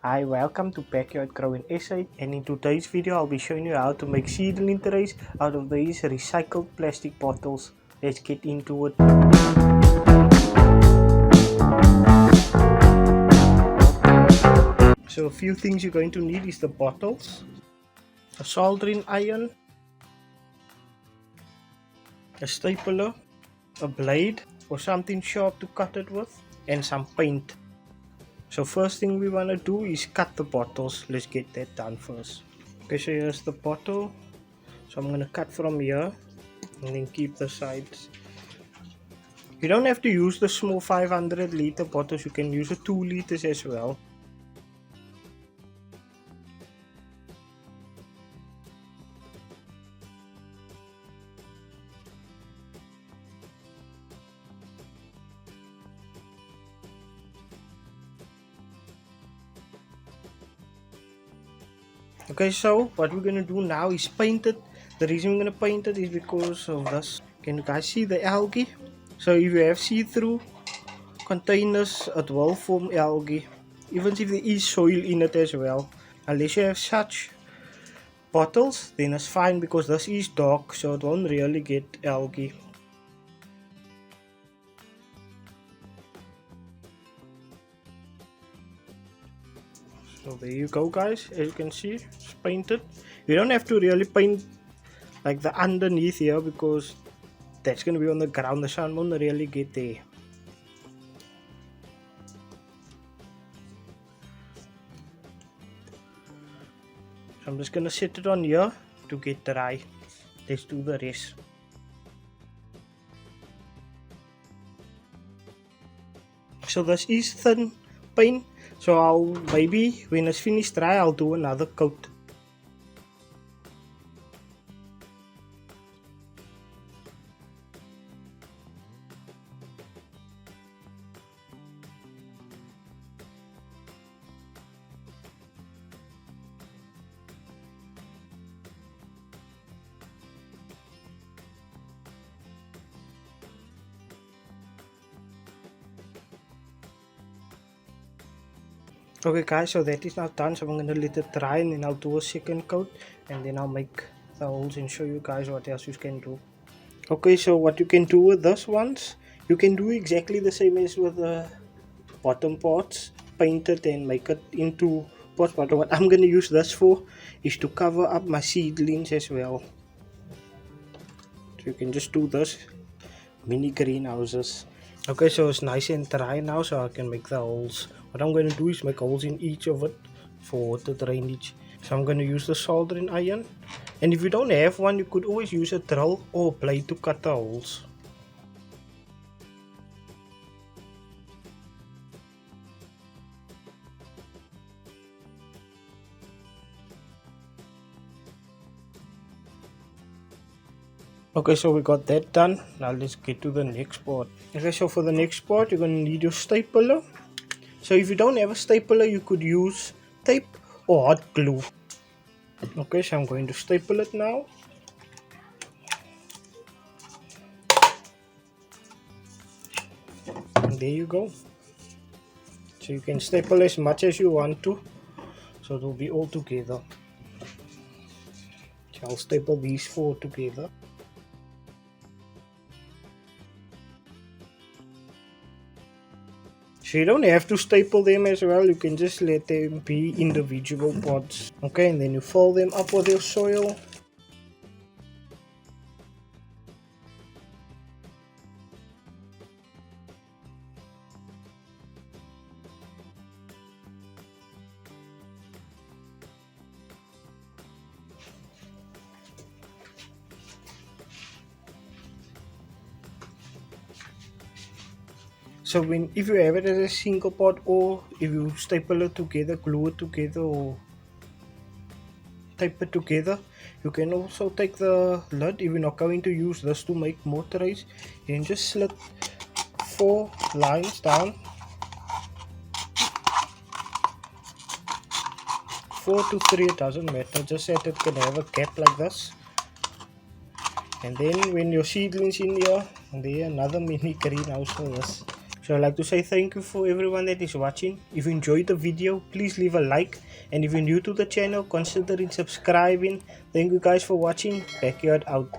Hi, welcome to Yard GrowingSA, and in today's video I'll be showing you how to make seedling trays out of these recycled plastic bottles. Let's get into it. So a few things you're going to need is the bottles, a soldering iron, a stapler, a blade or something sharp to cut it with, and some paint. So first thing we want to do is cut the bottles. Let's get that done first. Okay, so here's the bottle. So I'm going to cut from here and then keep the sides. You don't have to use the small 500 liter bottles, you can use the 2 liters as well. Okay, so what we're going to do now is paint it. The reason we're going to paint it is because of this. Can you guys see the algae? So if you have see-through containers, it will form algae, even if there is soil in it as well. Unless you have such bottles, then it's fine because this is dark, so it won't really get algae. So there you go guys, as you can see, it's painted. You don't have to really paint like the underneath here because that's going to be on the ground, the sun won't really get there. So I'm just going to set it on here to get dry. Let's do the rest. So this is thin paint, so maybe when it's finished dry I'll do another coat. Okay guys, so that is now done, so I'm going to let it dry and then I'll do a second coat and then I'll make the holes and show you guys what else you can do. Okay, so what you can do with this ones, you can do exactly the same as with the bottom parts, paint it and make it into pots, but what I'm going to use this for is to cover up my seedlings as well. So you can just do this mini greenhouses. Okay, so it's nice and dry now, so I can make the holes. What I'm going to do is make holes in each of it for the drainage. So I'm going to use the soldering iron, and if you don't have one, you could always use a drill or a blade to cut the holes. Okay, so we got that done. Now let's get to the next part. Okay, so for the next part, you're going to need your stapler. So if you don't have a stapler, you could use tape or hot glue. Okay, so I'm going to staple it now. And there you go. So you can staple as much as you want to, so it will be all together. So I'll staple these 4 together. So you don't have to staple them as well, you can just let them be individual pots. Okay, and then you fill them up with your soil. So if you have it as a single pot, or if you staple it together, glue it together, or tape it together, you can also take the lid. If you're not going to use this to make more trays, you can just slit 4 lines down, 4 to 3, it doesn't matter, just that it can have a gap like this. And then when your seedlings in here, and there another mini greenhouse for this. So I'd like to say thank you for everyone that is watching. If you enjoyed the video, please leave a like, and if you're new to the channel, consider subscribing. Thank you guys for watching. Backyard out.